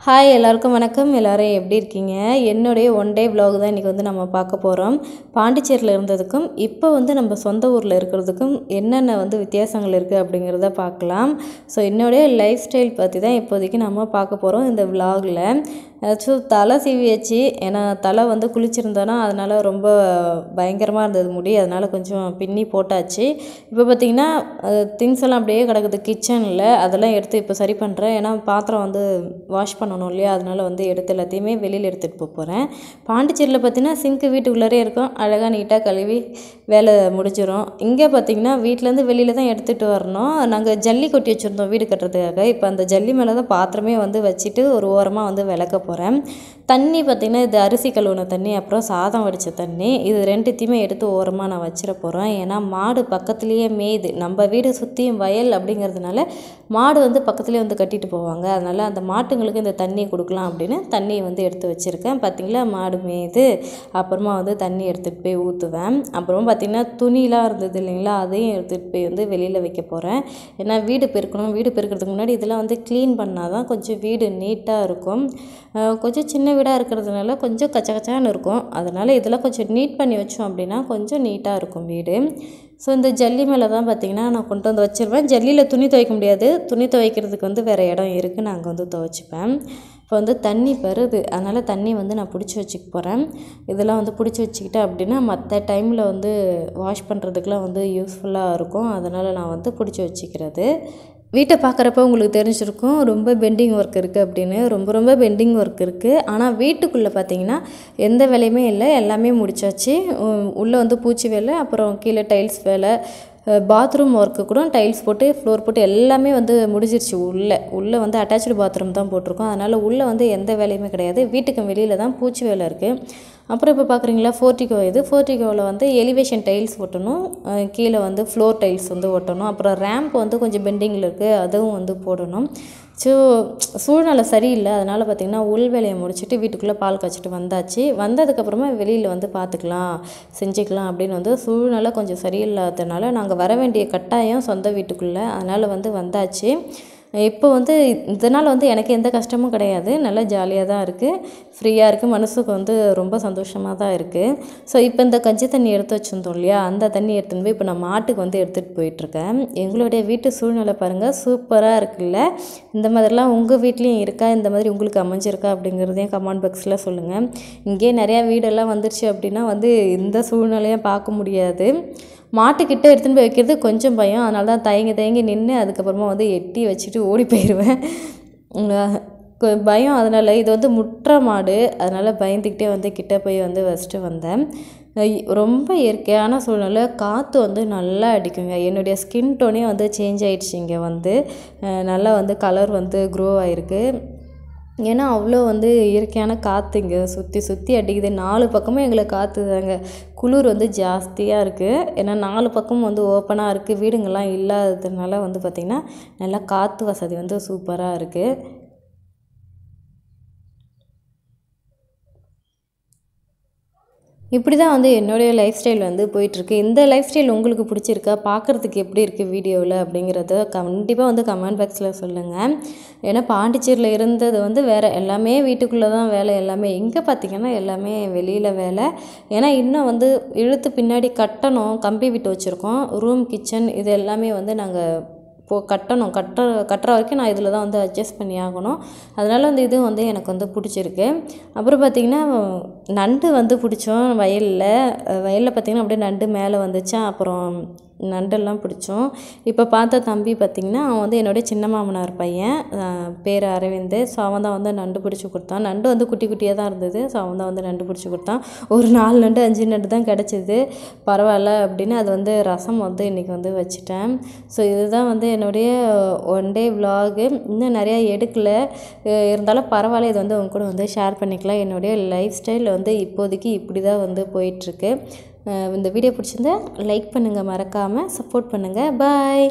Hi எல்லாருக்கும் வணக்கம். எல்லோரும் எப்படி இருக்கீங்க? என்னுடைய ஒன் டே vlog தான் இன்றைக்கி வந்து நம்ம பார்க்க போகிறோம். பாண்டிச்சேரியில் இருந்ததுக்கும் இப்போ வந்து நம்ம சொந்த ஊரில் இருக்கிறதுக்கும் என்னென்ன வந்து வித்தியாசங்கள் இருக்குது அப்படிங்கிறத பார்க்கலாம். ஸோ என்னுடைய லைஃப் ஸ்டைல் பற்றி தான் இப்போதைக்கு நம்ம பார்க்க போகிறோம் இந்த vlogல. தலை சீவியாச்சு. ஏன்னா தலை வந்து குளிச்சிருந்தோன்னா அதனால் ரொம்ப பயங்கரமாக இருந்தது முடி, அதனால் கொஞ்சம் பின்னி போட்டாச்சு. இப்போ பார்த்திங்கன்னா திங்ஸ் எல்லாம் அப்படியே கிடக்குது கிச்சனில், அதெல்லாம் எடுத்து இப்போ சரி பண்ணுறேன். ஏன்னா பாத்திரம் வந்து வாஷ் பண்ணணும் இல்லையா, அதனால் வந்து எடுத்து எல்லாத்தையுமே வெளியில் எடுத்துகிட்டு போகிறேன். பாண்டிச்சேரியில் பார்த்திங்கன்னா சிங்க்கு வீட்டுக்குள்ளே இருக்கும், அழகாக நீட்டாக கழுவி வேலை முடிஞ்சிடும். இங்கே பார்த்திங்கன்னா வீட்டிலேருந்து வெளியில் தான் எடுத்துகிட்டு வரணும். நாங்கள் ஜல்லி கொட்டி வச்சுருந்தோம் வீடு கட்டுறதுக்காக. இப்போ அந்த ஜல்லி மேலே தான் பாத்திரமே வந்து வச்சுட்டு ஒரு ஓரமாக வந்து விளக்க போகிறேன். தண்ணி பார்த்திங்கன்னா இது அரிசி கழுவுன தண்ணி, அப்புறம் சாதம் வடித்த தண்ணி, இது ரெண்டுத்தையுமே எடுத்து ஓரமாக நான் வச்சிட போகிறேன். ஏன்னா மாடு பக்கத்துலேயே மேயுது. நம்ம வீடு சுற்றியும் வயல் அப்படிங்கிறதுனால மாடு வந்து பக்கத்துலேயே வந்து கட்டிட்டு போவாங்க. அதனால் அந்த மாட்டுங்களுக்கு இந்த தண்ணியை கொடுக்கலாம் அப்படின்னு தண்ணியை வந்து எடுத்து வச்சுருக்கேன். பார்த்திங்களா மாடு மேயுது. அப்புறமா வந்து தண்ணி எடுத்துகிட்டு போய் ஊற்றுவேன். அப்புறமா பார்த்திங்கன்னா துணிலாம் இருந்தது இல்லைங்களா, அதையும் எடுத்துகிட்டு போய் வந்து வெளியில் வைக்க போகிறேன். ஏன்னா வீடு பெருக்கணும். வீடு பெருக்கிறதுக்கு முன்னாடி இதெல்லாம் வந்து க்ளீன் பண்ணால் தான் கொஞ்சம் வீடு நீட்டாக இருக்கும். கொஞ்சம் சின்ன வீடாக இருக்கிறதுனால கொஞ்சம் கச்சகச்சான்னு இருக்கும். அதனால் இதெல்லாம் கொஞ்சம் நீட் பண்ணி வச்சோம் அப்படின்னா கொஞ்சம் நீட்டாக இருக்கும் வீடு. ஸோ இந்த ஜல்லி மேலே தான் பார்த்திங்கன்னா நான் கொண்டு வந்து வச்சுருவேன். ஜல்லியில் துணி துவைக்க முடியாது, துணி துவைக்கிறதுக்கு வந்து வேறு இடம் இருக்குது, நான் அங்கே வந்து துவைச்சிப்பேன். இப்போ வந்து தண்ணி வருது, அதனால் தண்ணி வந்து நான் பிடிச்சி வச்சுக்க போகிறேன். இதெல்லாம் வந்து பிடிச்சி வச்சுக்கிட்டேன் அப்படின்னா மற்ற டைமில் வந்து வாஷ் பண்ணுறதுக்கெலாம் வந்து யூஸ்ஃபுல்லாக இருக்கும். அதனால் நான் வந்து பிடிச்சி வச்சுக்கிறது. வீட்டை பார்க்குறப்ப உங்களுக்கு தெரிஞ்சிருக்கும் ரொம்ப பெண்டிங் ஒர்க் இருக்குது அப்படின்னு. ரொம்ப பெண்டிங் ஒர்க் இருக்குது. ஆனால் வீட்டுக்குள்ளே பார்த்திங்கன்னா எந்த வேலையுமே இல்லை, எல்லாமே முடிச்சாச்சு. உள்ளே வந்து பூச்சி வேலை, அப்புறம் கீழே டைல்ஸ் வேலை, பாத்ரூம் ஒர்க்கு கூட டைல்ஸ் போட்டு ஃப்ளோர் போட்டு எல்லாமே வந்து முடிஞ்சிருச்சு. உள்ளே வந்து அட்டாச்சு பாத்ரூம் தான் போட்டிருக்கோம். அதனால் உள்ளே வந்து எந்த வேலையுமே கிடையாது. வீட்டுக்கு வெளியில் தான் பூச்சி வேலை இருக்குது. அப்புறம் இப்போ பார்க்குறீங்களா ஃபோர்ட்டிகோ, இது ஃபோர்ட்டிகோவில் வந்து எலிவேஷன் டைல்ஸ் ஒட்டணும், கீழே வந்து ஃப்ளோர் டைல்ஸ் வந்து ஒட்டணும். அப்புறம் ரேம்ப் வந்து கொஞ்சம் பெண்டிங்கில் இருக்குது, அதுவும் வந்து போடணும். ஸோ சூழ்நிலை சரியில்லை. அதனால் பார்த்திங்கன்னா உள் வேலையை முடிச்சுட்டு வீட்டுக்குள்ளே பால் காய்ச்சிட்டு வந்தாச்சு. வந்ததுக்கப்புறமா வெளியில் வந்து பார்த்துக்கலாம், செஞ்சுக்கலாம் அப்படின்னு வந்து சூழ்நிலை கொஞ்சம் சரியில்லாததுனால நாங்கள் வர வேண்டிய கட்டாயம் சொந்த வீட்டுக்குள்ளே, அதனால் வந்து வந்தாச்சு. இப்போ வந்து இதனால் வந்து எனக்கு எந்த கஷ்டமும் கிடையாது. நல்லா ஜாலியாக தான் இருக்குது, ஃப்ரீயாக இருக்குது, மனசுக்கு வந்து ரொம்ப சந்தோஷமாக தான் இருக்குது. ஸோ இப்போ இந்த கஞ்சி தண்ணி எடுத்து வச்சுருந்தோம் இல்லையா, அந்த தண்ணி எடுத்துன்னு போய் இப்போ நான் மாட்டுக்கு வந்து எடுத்துகிட்டு போயிட்டுருக்கேன். எங்களுடைய வீட்டு சூழ்நிலை பாருங்கள், சூப்பராக இருக்குல்ல. இந்த மாதிரிலாம் உங்கள் வீட்லேயும் இருக்கா, இந்த மாதிரி உங்களுக்கு அமைஞ்சிருக்கா அப்படிங்கிறதையும் கமெண்ட் பாக்ஸில் சொல்லுங்கள். இங்கே நிறையா வீடெல்லாம் வந்துருச்சு அப்படின்னா வந்து இந்த சூழ்நிலையாக பார்க்க முடியாது. மாட்டுக்கிட்ட எடுத்துன்னு போய் வைக்கிறது கொஞ்சம் பயம், அதனால தான் தயங்கி நின்று அதுக்கப்புறமா வந்து எட்டி வச்சுட்டு ஓடி போயிடுவேன். பயம், அதனால் இது வந்து முற்ற மாடு, அதனால் பயந்துக்கிட்டே வந்து கிட்டே போய் வந்து வச்சுட்டு வந்தேன். ரொம்ப இயற்கையான சூழ்நிலை, காற்று வந்து நல்லா அடிக்குங்க. என்னுடைய ஸ்கின் டோனே வந்து சேஞ்ச் ஆகிடுச்சு. இங்கே வந்து நல்லா வந்து கலர் வந்து க்ரோ ஆகிருக்கு. ஏன்னா அவ்வளோ வந்து இயற்கையான காற்று இங்கே சுற்றி அடிக்குது. 4 பக்கமும் எங்களுக்கு காற்று தாங்க. குளிர் வந்து ஜாஸ்தியாக இருக்குது. ஏன்னா 4 பக்கமும் வந்து ஓப்பனாக இருக்குது, வீடுங்கள்லாம் இல்லாததுனால வந்து பார்த்திங்கன்னா நல்லா காற்று வசதி வந்து சூப்பராக இருக்குது. இப்படி தான் வந்து என்னுடைய லைஃப் ஸ்டைல் வந்து போயிட்டுருக்கு. இந்த லைஃப் ஸ்டைல் உங்களுக்கு பிடிச்சிருக்கா, பார்க்குறதுக்கு எப்படி இருக்குது வீடியோவில் அப்படிங்கிறத கண்டிப்பாக வந்து கமெண்ட் பாக்ஸில் சொல்லுங்கள். ஏன்னா பாண்டிச்சேரியில் இருந்தது வந்து வேறு, எல்லாமே வீட்டுக்குள்ளே தான் வேலை எல்லாமே. இங்கே பார்த்திங்கன்னா எல்லாமே வெளியில் வேலை. ஏன்னா இன்னும் வந்து இழுத்து பின்னாடி கட்டணும், கம்பி விட்டு வச்சுருக்கோம். ரூம், கிச்சன் இது எல்லாமே வந்து நாங்கள் கட்டணும். கட்டுற வரைக்கும் நான் இதில் தான் வந்து அட்ஜஸ்ட் பண்ணி ஆகணும். அதனால் வந்து இது வந்து எனக்கு வந்து பிடிச்சிருக்கு. அப்புறம் பார்த்திங்கன்னா நண்டு வந்து பிடிச்சோம் வயலில் பார்த்திங்கன்னா அப்படியே நண்டு மேலே வந்துச்சா, அப்புறம் நண்டெல்லாம் பிடிச்சோம். இப்போ பார்த்த தம்பி பார்த்திங்கன்னா அவன் வந்து என்னுடைய சின்ன மாமனார் பையன், பேர் அரவிந்த். ஸோ அவன் தான் வந்து நண்டு பிடிச்சி கொடுத்தான். நண்டு வந்து குட்டியாக தான் இருந்தது. ஸோ அவன் தான் வந்து நண்டு பிடிச்சி கொடுத்தான். ஒரு 4 நண்டு 5 நண்டு தான் கிடச்சிது. பரவாயில்ல அப்படின்னு அது வந்து ரசம் வந்து இன்றைக்கி வந்து வச்சுட்டேன். ஸோ இதுதான் வந்து என்னுடைய ஒன் டே விலாகு. இன்னும் நிறையா எடுக்கலை, இருந்தாலும் பரவாயில்ல, இது வந்து உங்க கூட வந்து ஷேர் பண்ணிக்கலாம். என்னுடைய லைஃப் ஸ்டைல் வந்து இப்போதைக்கு இப்படி தான் வந்து போயிட்டுருக்கு. இந்த வீடியோ பிடிச்சிருந்தா லைக் பண்ணுங்கள், மறக்காமல் சப்போர்ட் பண்ணுங்கள். பாய்.